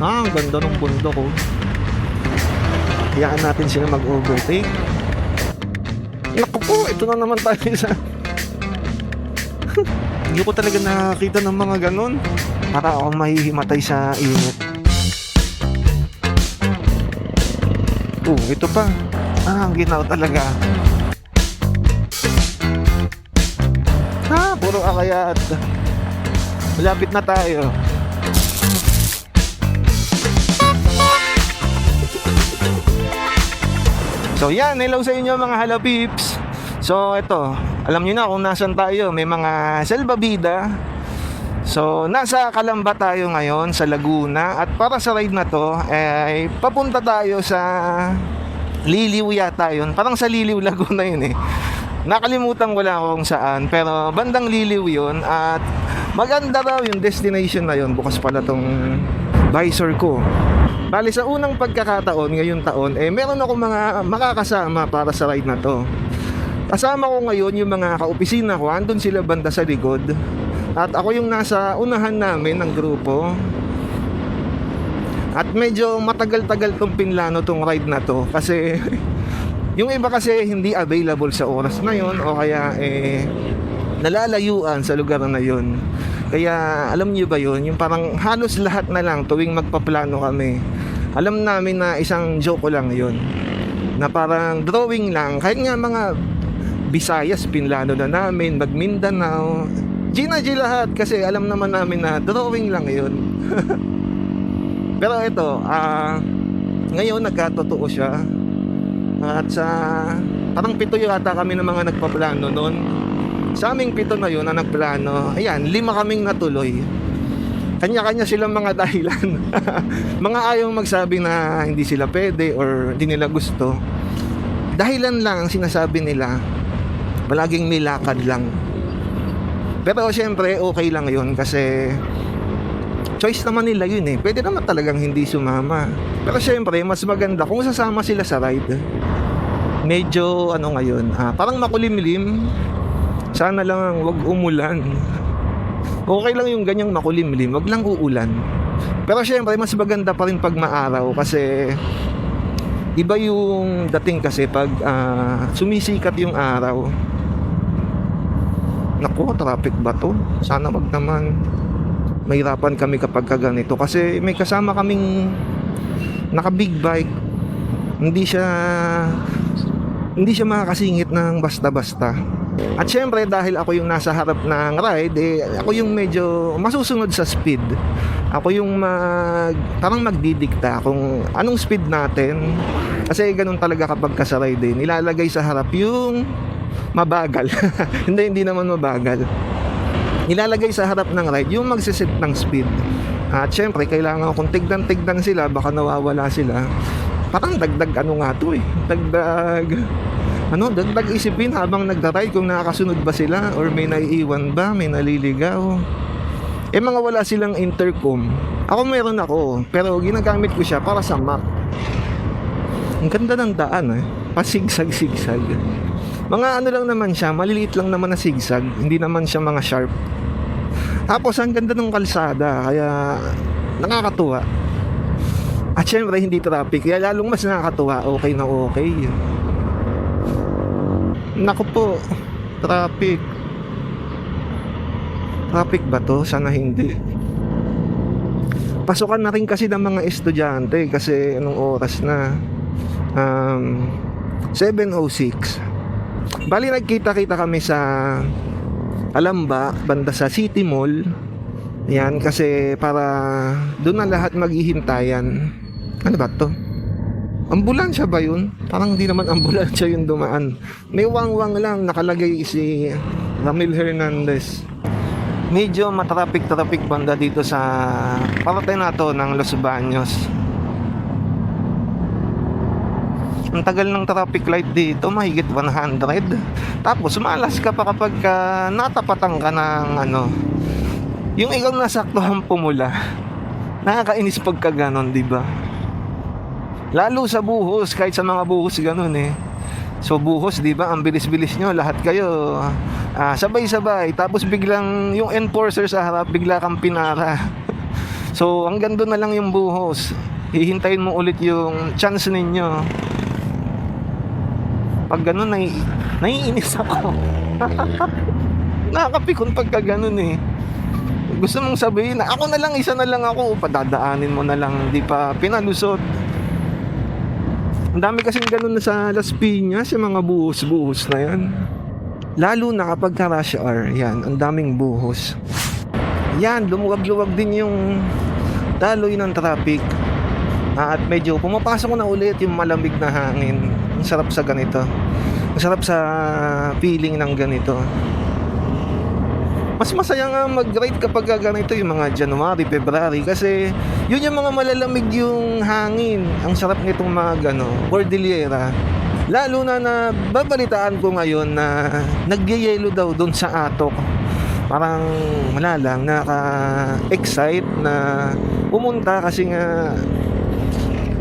Ang ganda ng bundok ko. Hayaan natin sila mag-overtake. Naku po, ito na naman tayo sa hindi ko talaga nakakita ng mga ganun. Para ako mahihimatay sa init. Ito pa. Ang ginaw talaga. Puro akayat. Malapit na tayo. So yan, hello sa inyo mga halapips. So ito, alam nyo na kung nasan tayo. May mga salbabida. So nasa Calamba tayo ngayon sa Laguna. At para sa ride na to ay papunta tayo sa Liliw yata yun. Parang sa Liliw, Laguna yun eh. Nakalimutan ko lang kung saan. Pero bandang Liliw yun. At maganda raw yung destination na yun. Bukas pala tong visor ko. Bali sa unang pagkakataon ngayong taon, meron ako mga makakasama para sa ride na to. Kasama ko ngayon yung mga kaopisina ko, andun sila banda sa likod. At ako yung nasa unahan namin ng grupo. At medyo matagal-tagal tong pinlano tong ride na to. Kasi yung iba kasi hindi available sa oras na yon, o kaya nalalayuan sa lugar na yon. Kaya alam niyo ba yun, yung parang halos lahat na lang tuwing magpaplano kami, alam namin na isang joke lang yun, na parang drawing lang. Kahit nga mga Visayas pinlano na namin, mag Mindanao, G lahat, kasi alam naman namin na drawing lang yun. Pero ito, ngayon nagkatotoo siya. At sa parang 7 yata kami ng mga nagpaplano noon. Sa aming 7 na yun na nagplano, ayan, 5 kaming natuloy. Kanya-kanya silang mga dahilan. Mga ayaw magsabi na hindi sila pwede or hindi nila gusto. Dahilan lang ang sinasabi nila. Palaging may lakad lang. Pero syempre okay lang yun kasi choice naman nila yun eh. Pwede naman talagang hindi sumama. Pero syempre mas maganda kung sasama sila sa ride. Medyo ngayon, parang makulimlim. Sana lang wag umulan. Okay lang yung ganyang makulimlim, wag lang uulan. Pero syempre mas maganda pa rin pag maaraw kasi iba yung dating kasi pag sumisikat yung araw. Naku, traffic ba to? Sana wag naman. Mahirapan kami kapag ganito kasi may kasama kaming naka big bike. Hindi siya makakasingit ng basta-basta. At syempre dahil ako yung nasa harap ng ride, ako yung medyo masusunod sa speed. Ako yung parang magdidikta kung anong speed natin. Kasi ganun talaga kapag ka sa ride, nilalagay sa harap yung mabagal. Hindi naman mabagal. Nilalagay sa harap ng ride yung magsiset ng speed. At syempre kailangan kung tignan sila, baka nawawala sila. Parang dagdag dagdag isipin habang nagda-ride kung nakakasunod ba sila or may naiiwan ba, may naliligaw. Mga wala silang intercom. Ako meron ako, pero ginagamit ko siya para sa map. Ang ganda ng daan pasigsag-sigsag. Mga lang naman siya, maliliit lang naman na sigsag, hindi naman siya mga sharp. Tapos ang ganda ng kalsada, kaya nakakatuwa. At syempre hindi traffic, kaya lalong mas nakakatuwa. Okay na okay. Naku po, traffic ba to? Sana hindi. Pasukan na rin kasi ng mga estudyante kasi anong oras na 7:06. Bali nagkita-kita kami sa Calamba, banda sa City Mall. Yan, kasi para doon na lahat maghihintayan. Ano ba to? Ambulansya ba yun? Parang hindi naman ambulansya yung dumaan. May wang-wang lang nakalagay si Ramil Hernandez. Medyo matraffic banda dito sa parte na to ng Los Baños. Ang tagal ng traffic light dito, mahigit 100. Tapos malas ka pa kapag natapatan ka ng yung ikaw nasaktuhan pumula. Nakakainis pagka ganon, di ba? Lalo sa buhos, kahit sa mga buhos ganun So buhos, di ba? Ang bilis-bilis nyo, lahat kayo sabay-sabay. Tapos biglang yung enforcer sa harap, bigla kang pinara. So hanggang doon na lang yung buhos. Hihintayin mo ulit yung chance ninyo. Pag ganun, naiinis ako. Nakakapikon pagka ganun eh. Gusto mong sabihin na ako na lang, isa na lang ako, padadaanin mo na lang, di pa pinalusot. Ang dami kasing ganun na sa Las Piñas, yung mga buhos-buhos na yan. Lalo na kapag rush hour, yan, ang daming buhos. Yan, lumuwag-luwag din yung daloy ng traffic. At medyo pumapasok na ulit yung malamig na hangin. Ang sarap sa ganito. Ang sarap sa feeling ng ganito. Mas masaya nga mag-ride kapag ganito yung mga January, February kasi yun yung mga malalamig yung hangin. Ang sarap nitong mga Cordillera. Lalo na babalitaan ko ngayon na nagyayelo daw doon sa Atok. Parang wala lang, naka-excite na pumunta kasi nga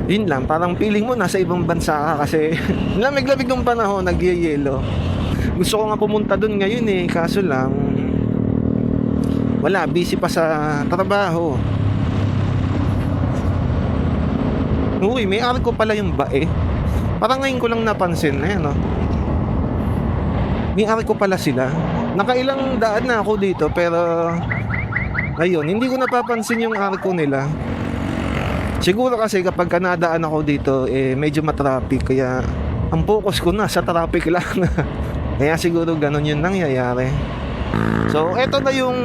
yun lang, parang feeling mo nasa ibang bansa ka kasi lamig-lamig ng panahon, nagyayelo. Gusto ko nga pumunta doon ngayon eh, kaso lang wala, busy pa sa trabaho. Uy, may arko pala yung bae. Parang ngayon ko lang napansin na yan, no? May arko pala sila. Nakailang daan na ako dito pero ayun, hindi ko napapansin yung arko nila. Siguro kasi kapag nadaan ako dito medyo matraffic, kaya ang focus ko na sa traffic lang. Kaya siguro ganun yun nangyayari. So eto na yung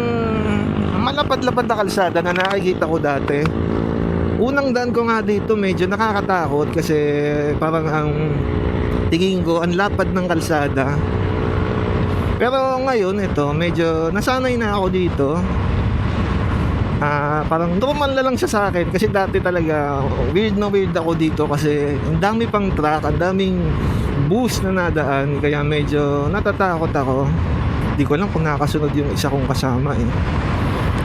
malapad-lapad na kalsada na nakikita ko dati. Unang daan ko nga dito medyo nakakatakot kasi parang ang tingin ko ang lapad ng kalsada. Pero ngayon ito medyo nasanay na ako dito. Parang normal na lang siya sa akin kasi dati talaga weird na weird ako dito kasi ang dami pang truck, ang daming bus na nadaan, kaya medyo natatakot ako. Hindi ko lang kung nakasunod yung isa kong kasama eh.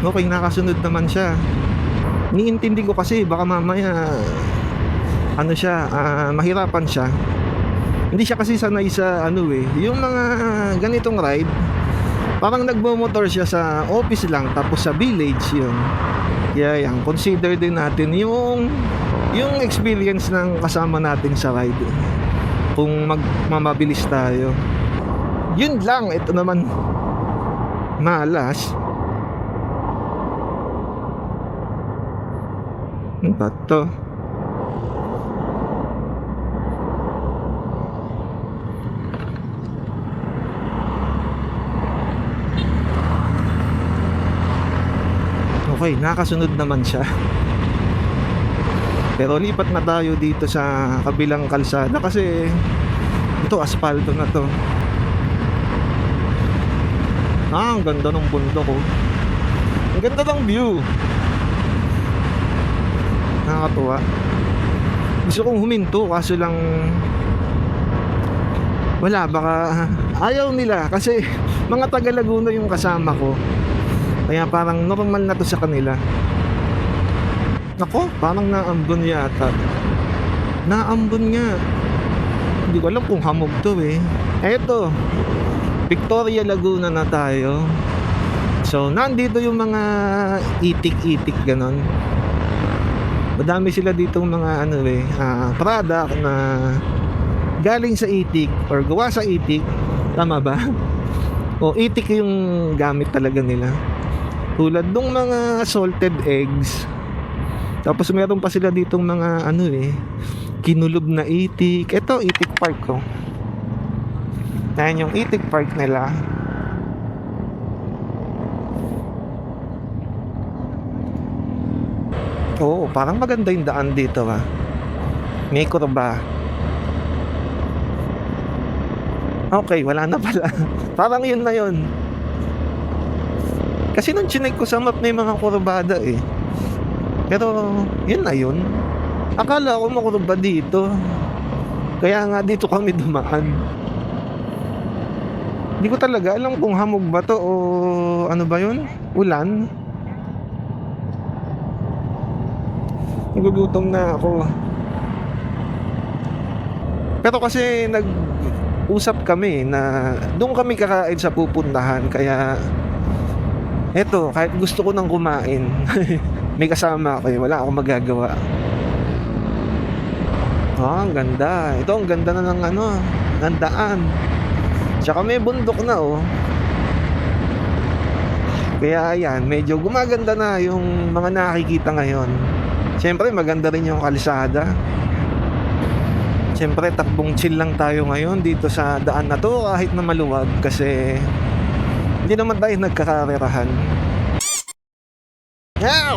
Okay, nakasunod naman siya. Niintindi ko kasi baka mamaya mahirapan siya. Hindi siya kasi sanay sa yung mga ganitong ride. Parang nagmo-motor siya sa office lang tapos sa village yun. Kaya yan, consider din natin yung experience ng kasama natin sa ride. Kung magmamabilis tayo. Yun lang, ito naman malas. Ano ba to? Okay, nakasunod naman siya. Pero lipat na tayo dito sa kabilang kalsada kasi ito asfalto na to. Ang ganda ng bundok oh. Ang ganda ng view. Nakakatuwa. Gusto kong huminto kaso lang wala, baka ayaw nila kasi mga taga Laguna yung kasama ko. Kaya parang normal na to sa kanila. Nako, parang naambon yata. Naambon nga. Hindi ko alam kung hamog to eh. Eto, Victoria, Laguna na tayo. So, nandito yung mga itik-itik ganon. Madami sila ditong mga product na galing sa itik or gawa sa itik. Tama ba? O itik yung gamit talaga nila. Tulad nung mga salted eggs. Tapos meron pa sila ditong mga kinulob na itik. Ito, itik park ko. Yan yung itik park nila. Oo, parang maganda yung daan dito ha. May kurba. Okay, wala na pala. Parang yun na yun. Kasi nung chinek ko sa map may mga kurbada eh. Pero yun na yun. Akala ko makurba dito. Kaya nga dito kami dumaan. Hindi ko talaga alam kung hamog ba to o ano ba yun? Ulan? Nagugutom na ako. Pero kasi nag-usap kami na doon kami kakain sa pupuntahan. Kaya eto, kahit gusto ko nang kumain may kasama ako wala akong magagawa. Ang ganda. Ito ang ganda na ng ng daan. Tsaka may bundok na Kaya ayan, medyo gumaganda na yung mga nakikita ngayon. Siyempre maganda rin yung kalsada. Siyempre takbong chill lang tayo ngayon dito sa daan na to kahit na maluwag kasi hindi naman tayo nagkakarerahan.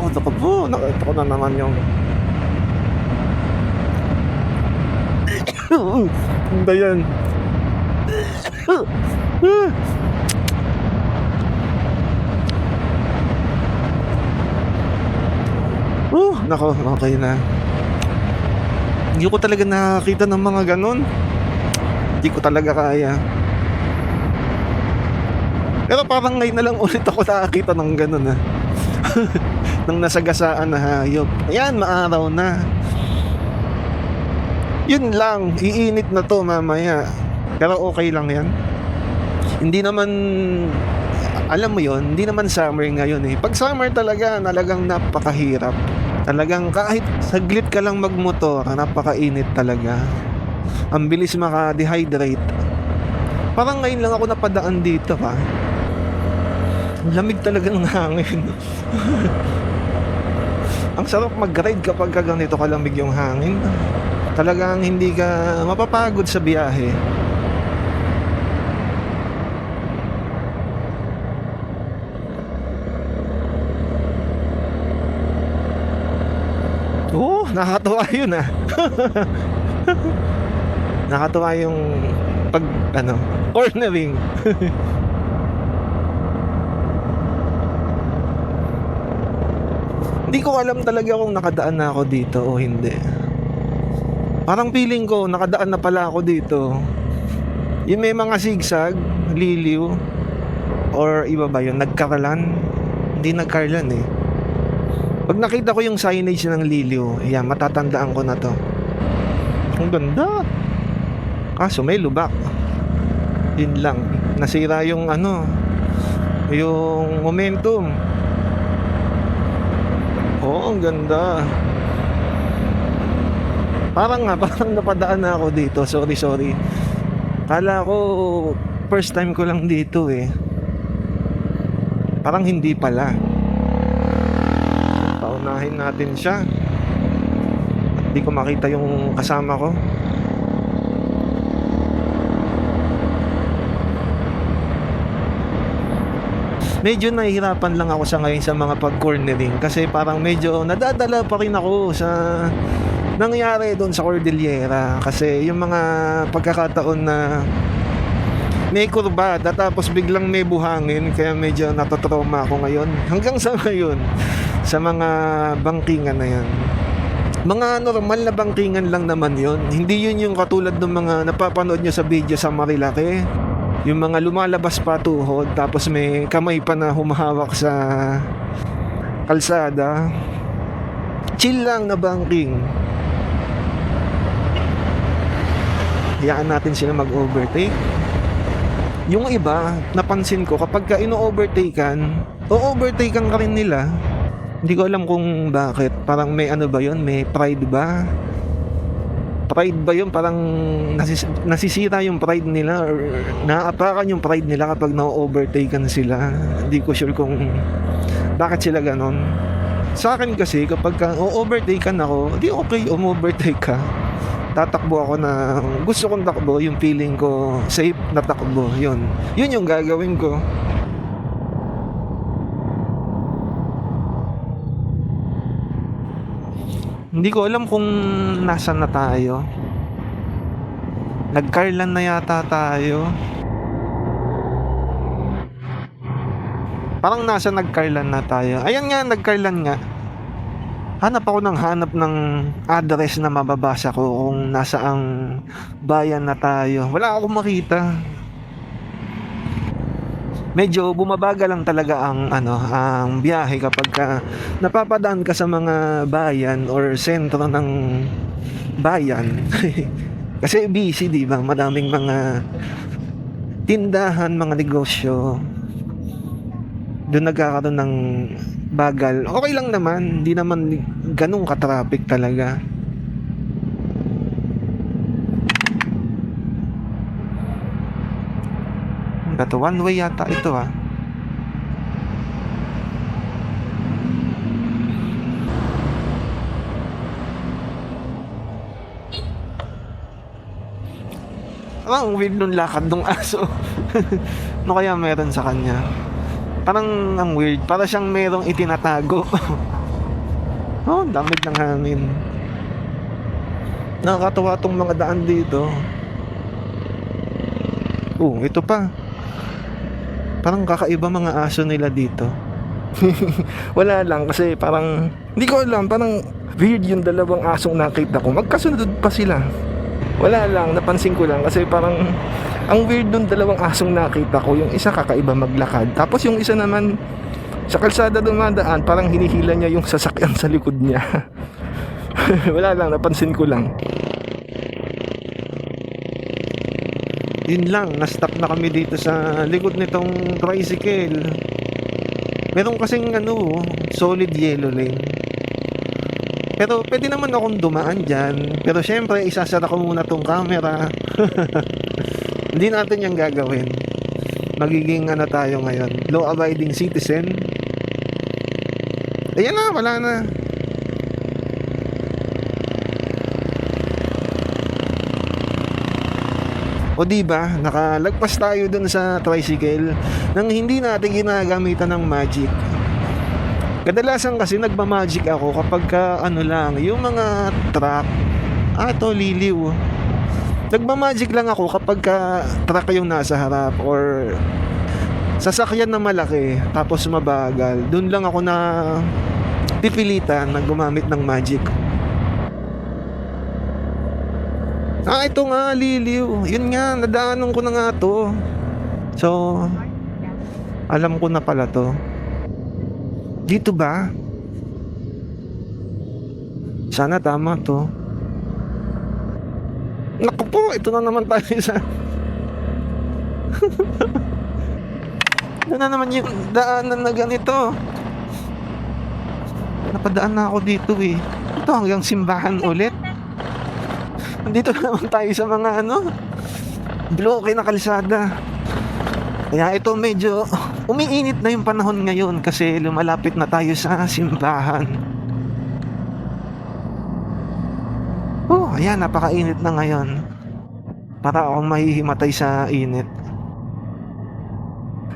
Ito ko na naman yung Hindi yan. Nako, okay na. Hindi ko talaga nakakita ng mga ganun. Hindi ko talaga kaya. Pero parang ngayon na lang ulit ako nakakita ng ganun ng nasagasaan na hayop. Ayan, maaraw na. Yun lang, iinit na to mamaya. Pero okay lang yan. Hindi naman, alam mo yon, hindi naman summer ngayon Pag summer talagang napakahirap. Talagang kahit saglit ka lang magmotor, napakainit talaga. Ang bilis maka-dehydrate. Parang ngayon lang ako napadaan dito Lamig talaga ng hangin. Ang sarap mag-ride kapag ganito kalamig yung hangin. Talagang hindi ka mapapagod sa biyahe. Nakakatuwa yun Nakakatuwa yung pag cornering. Hindi ko alam talaga kung nakadaan na ako dito o hindi. Parang feeling ko nakadaan na pala ako dito. Yung may mga zigzag, liliw, or iba ba yun? Nagkaralan? Hindi nagkaralan Pag nakita ko yung signage ng liliw, ayan, matatandaan ko na to. Ang ganda. Kaso may lubak. Yun lang. Nasira yung yung momentum. Ang ganda. Parang napadaan na ako dito. Sorry. Kala ko first time ko lang dito Parang hindi pala. Paunahin natin siya. Hindi ko makita yung kasama ko. Medyo nahihirapan lang ako sa ngayon sa mga pag-cornering kasi parang medyo nadadala pa rin ako sa nangyari doon sa Cordillera kasi yung mga pagkakataon na may kurbada tapos biglang may buhangin kaya medyo natotrauma ako ngayon hanggang sa ngayon sa mga bangkingan na yan. Mga normal na bangkingan lang naman yon. Hindi yun yung katulad ng mga napapanood nyo sa video sa Marilake, yung mga lumalabas pa tuhod tapos may kamay pa na humahawak sa kalsada. Chill lang na bangking. Hayaan natin sila mag-overtake. Yung iba, napansin ko kapag ka ino-overtaken, o-overtaken ka rin nila. Hindi ko alam kung bakit. Parang may ba yun? May pride ba? Pride ba yun? Parang nasisira yung pride nila or naapakan yung pride nila kapag na-overtaken sila. Hindi ko sure kung bakit sila ganon. Sa akin kasi kapag o-overtaken ako, di okay overtake ka. Tatakbo ako na gusto kong takbo, yung feeling ko safe na takbo. Yun yung gagawin ko. Hindi ko alam kung nasan na tayo. Nag-Carlan na yata tayo. Parang nasa nag-Carlan na tayo. Ayan nga, nag-Carlan nga. Hanap ako ng address na mababasa ko kung nasaang bayan na tayo. Wala akong makita. Medyo bumabagal lang talaga ang biyahe kapag napapadaan ka sa mga bayan or sentro ng bayan. Kasi busy, di ba? Madaming mga tindahan, mga negosyo. Doon nagkakaroon ng bagal. Okay lang naman, hindi naman ganun ka-traffic talaga. Ito, one way yata ito ah. Ang weird nung lakad nung aso. Ano kaya meron sa kanya? Parang ang weird. Para siyang merong itinatago. Oh, damig ng hangin. Nakakatawa tong mga daan dito. Oh, ito pa. Parang kakaiba mga aso nila dito. Wala lang kasi parang hindi ko alam, parang weird yung dalawang asong nakita ko. Magkasunod pa sila. Wala lang, napansin ko lang kasi parang ang weird nung dalawang asong nakita ko. Yung isa kakaiba maglakad, tapos yung isa naman sa kalsada dumadaan, parang hinihila niya yung sasakyan sa likod niya. Wala lang, napansin ko lang. Yun lang, na-stop na kami dito sa likod nitong tricycle. Meron kasing solid yellow lane. Pero pwede naman akong dumaan dyan. Pero syempre, isasara ko muna tong camera. Hindi natin yung gagawin. Magiging tayo ngayon, law-abiding citizen. Ayan na, wala na. O diba, nakalagpas tayo dun sa tricycle nang hindi natin ginagamitan ng magic. Kadalasan kasi nagmamagic ako kapag yung mga truck. Ito, liliw. Nagmamagic lang ako kapag truck yung nasa harap or sasakyan na malaki tapos mabagal. Doon lang ako na pipilitan na gumamit ng magic. Ito nga, liliw. Yun nga, nadaanan ko na nga to. So, alam ko na pala to. Dito ba? Sana tama to. Naku po, ito na naman tayo sa ito na naman yung daanan na ganito. Napadaan na ako dito eh. Ito hanggang simbahan ulit. Dito na naman tayo sa mga bloke na kalsada. Kaya ito medyo umiinit na yung panahon ngayon kasi lumalapit na tayo sa simbahan. Oh, ayan, napakainit na ngayon. Para akong mahihimatay sa init.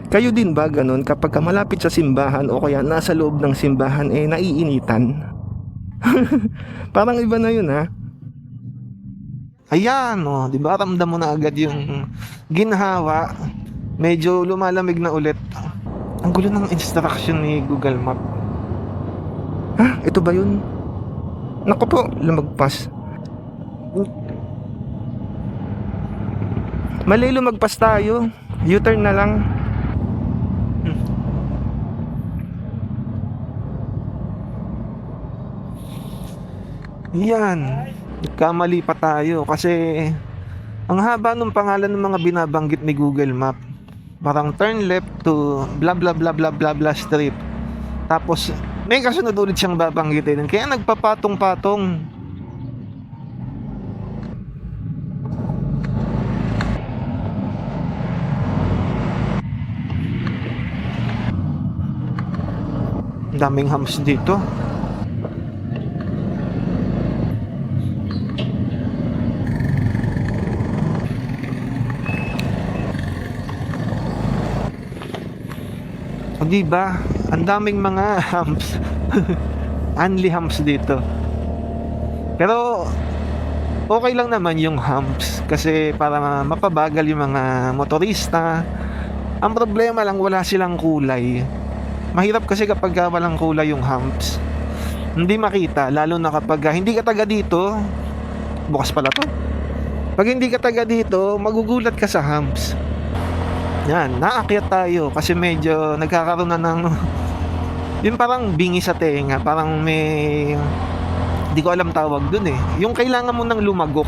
Kayo din ba ganun kapag malapit sa simbahan o kaya nasa loob ng simbahan naiinitan? Parang iba na yun ha. Ayan, di ba ramdam mo na agad yung ginhawa. Medyo lumalamig na ulit. Ang gulo ng instruction ni Google Map. Ito ba yun? Naku po, lumagpas. Mali, lumagpas tayo. U-turn na lang. Yan. Kamali pa tayo kasi ang haba ng pangalan ng mga binabanggit ni Google Map. Parang turn left to blah blah blah blah blah blah street. Tapos may kasunod ulit siyang babanggitin. Kaya nagpapatong-patong. Daming hams dito. O diba, ang daming mga humps. Only humps dito. Pero okay lang naman yung humps kasi para mapabagal yung mga motorista. Ang problema lang, wala silang kulay. Mahirap kasi kapag walang kulay yung humps. Hindi makita, lalo na kapag hindi ka taga dito. Bukas pala to. Pag hindi ka taga dito, magugulat ka sa humps. Yan, naakyat tayo kasi medyo nagkakaroon na ng yung parang bingi sa tenga, parang may hindi ko alam tawag dun eh. Yung kailangan mo nang lumagok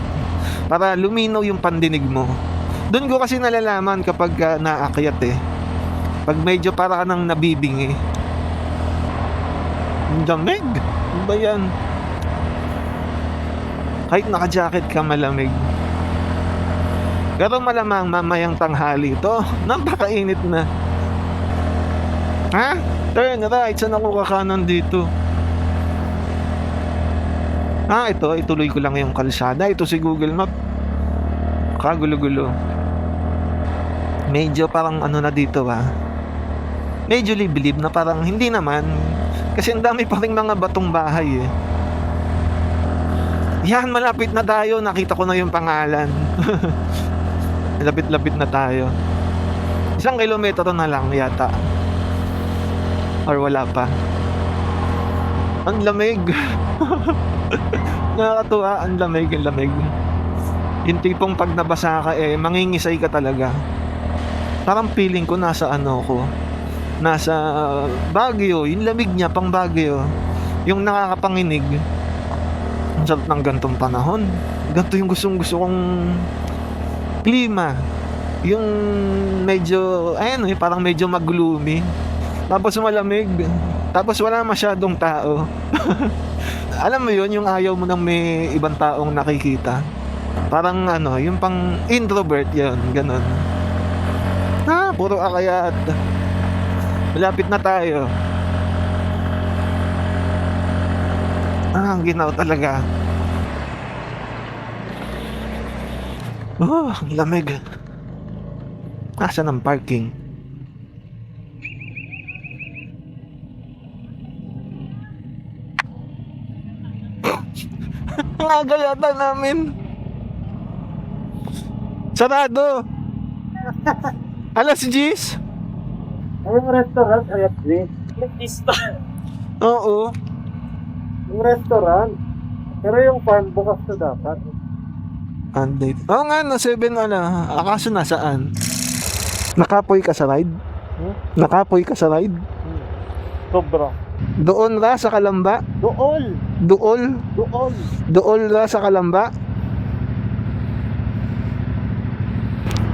para luminaw yung pandinig mo. Dun ko kasi nalalaman kapag naakyat eh. Pag medyo para ka nang nabibingi. Ang lamig. Ano ba yan? Kahit naka-jacket ka, malamig. Pero malamang mamayang tanghali to. Napakainit na. Ha? Turn right. Saan ako kakanan dito? Ito. Ituloy ko lang yung kalsada. Ito si Google Map. Kagulo-gulo. Medyo parang ano na dito medyo liblib na parang hindi naman. Kasi ang dami pa rin mga batong bahay Yan, malapit na tayo. Nakita ko na yung pangalan. Lapit-lapit na tayo. 1 kilometro na lang yata. Or wala pa. Ang lamig. Nakakatuwa. Ang lamig. Yung tipong pag nabasa ka mangingisay ka talaga. Parang feeling ko nasa nasa Baguio. Yung lamig niya pang Baguio. Yung nakakapanginig. Ang sarap ng gantong panahon. Ganto yung gustong-gusto kong klima. Yung medyo parang medyo mag-gloomy. Tapos malamig. Tapos wala masyadong tao. Alam mo yun, yung ayaw mo nang may ibang taong nakikita. Parang yung pang introvert yun, ganon. Puro akayat. Malapit na tayo. Ang ginaw talaga. Ang lamig. Asan ang parking? Ang aga yata namin. Sarado. Alas 10? Yung restaurant, alas 10. Nag-pista. Oo. Yung restaurant. Pero yung farm, bukas na dapat. Anday. Oo nga, na 7 Akaso nasaan? Nakapoy ka sa ride? Nakapoy ka sa ride? Sobra. Doon ra sa Kalamba? Dool. Dool ra sa Kalamba?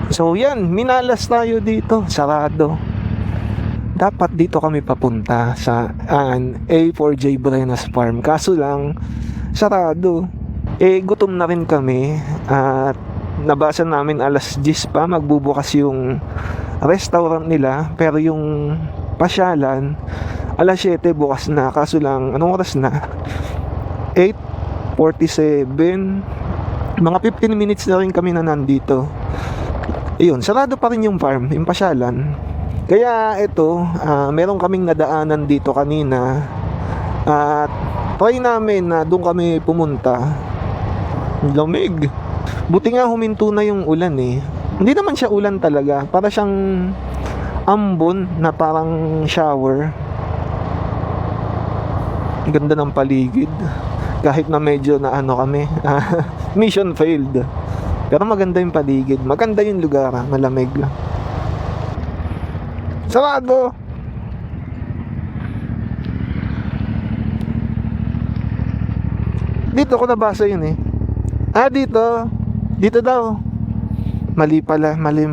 So yan, minalas tayo dito. Sarado. Dapat dito kami papunta sa A4J Brenas Farm. Kaso lang, sarado. Gutom na rin kami. At nabasa namin alas 10 pa magbubukas yung restaurant nila. Pero yung pasyalan, alas 7 bukas na. Kaso lang, anong oras na? 8:47. Mga 15 minutes na rin kami na nandito. Ayun, sarado pa rin yung farm, yung pasyalan. Kaya ito, meron kaming nadaanan dito kanina. At try namin na doon kami pumunta. Lamig. Buti nga huminto na yung ulan Hindi naman siya ulan talaga. Para siyang ambon na parang shower. Ganda ng paligid. Kahit na medyo na kami. Mission failed. Pero maganda yung paligid. Maganda yung lugar. Malamig. Sarado. Dito ko nabasa yun dito. Dito daw. Mali pala. Mali.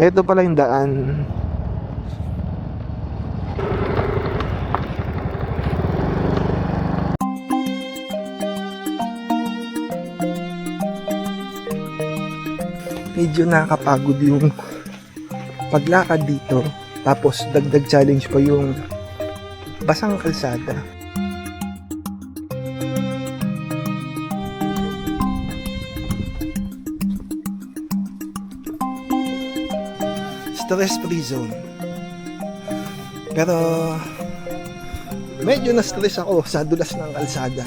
Ito pala yung daan. Medyo nakakapagod yung paglakad dito. Tapos dagdag challenge pa yung basang kalsada. Stress-free zone. Pero medyo na-stress ako sa dulas ng kalsada.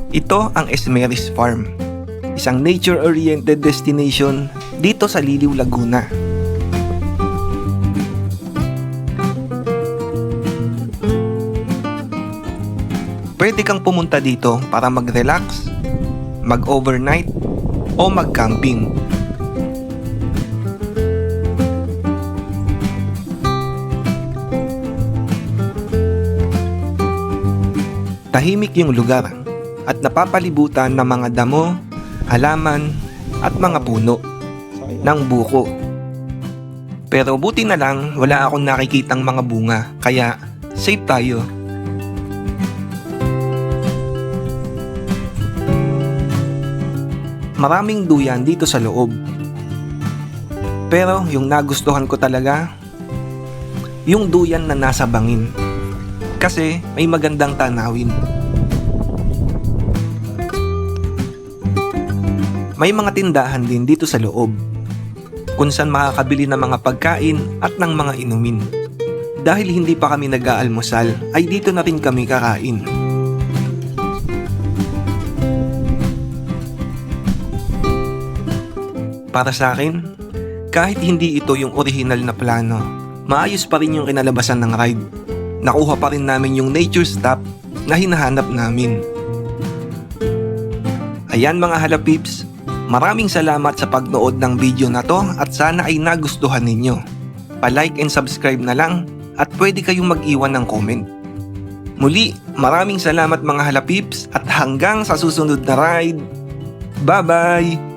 Ito ang Esmeris Farm, isang nature-oriented destination dito sa Liliw, Laguna. Pwede kang pumunta dito para mag-relax, mag-overnight, o mag-camping. Tahimik yung lugar at napapalibutan ng mga damo, halaman at mga puno ng buko. Pero buti na lang wala akong nakikitang mga bunga, kaya safe tayo. Maraming duyan dito sa loob. Pero yung nagustuhan ko talaga, yung duyan na nasa bangin. Kasi may magandang tanawin. May mga tindahan din dito sa loob, kung saan makakabili ng mga pagkain at ng mga inumin. Dahil hindi pa kami nag-aalmusal, ay dito na rin kami kakain. Para sa akin, kahit hindi ito yung original na plano, maayos pa rin yung kinalabasan ng ride. Nakuha pa rin namin yung nature stop na hinahanap namin. Ayan mga halapips, maraming salamat sa pagnood ng video na to at sana ay nagustuhan ninyo. Pa-like and subscribe na lang at pwede kayong mag-iwan ng comment. Muli, maraming salamat mga halapips at hanggang sa susunod na ride. Bye-bye!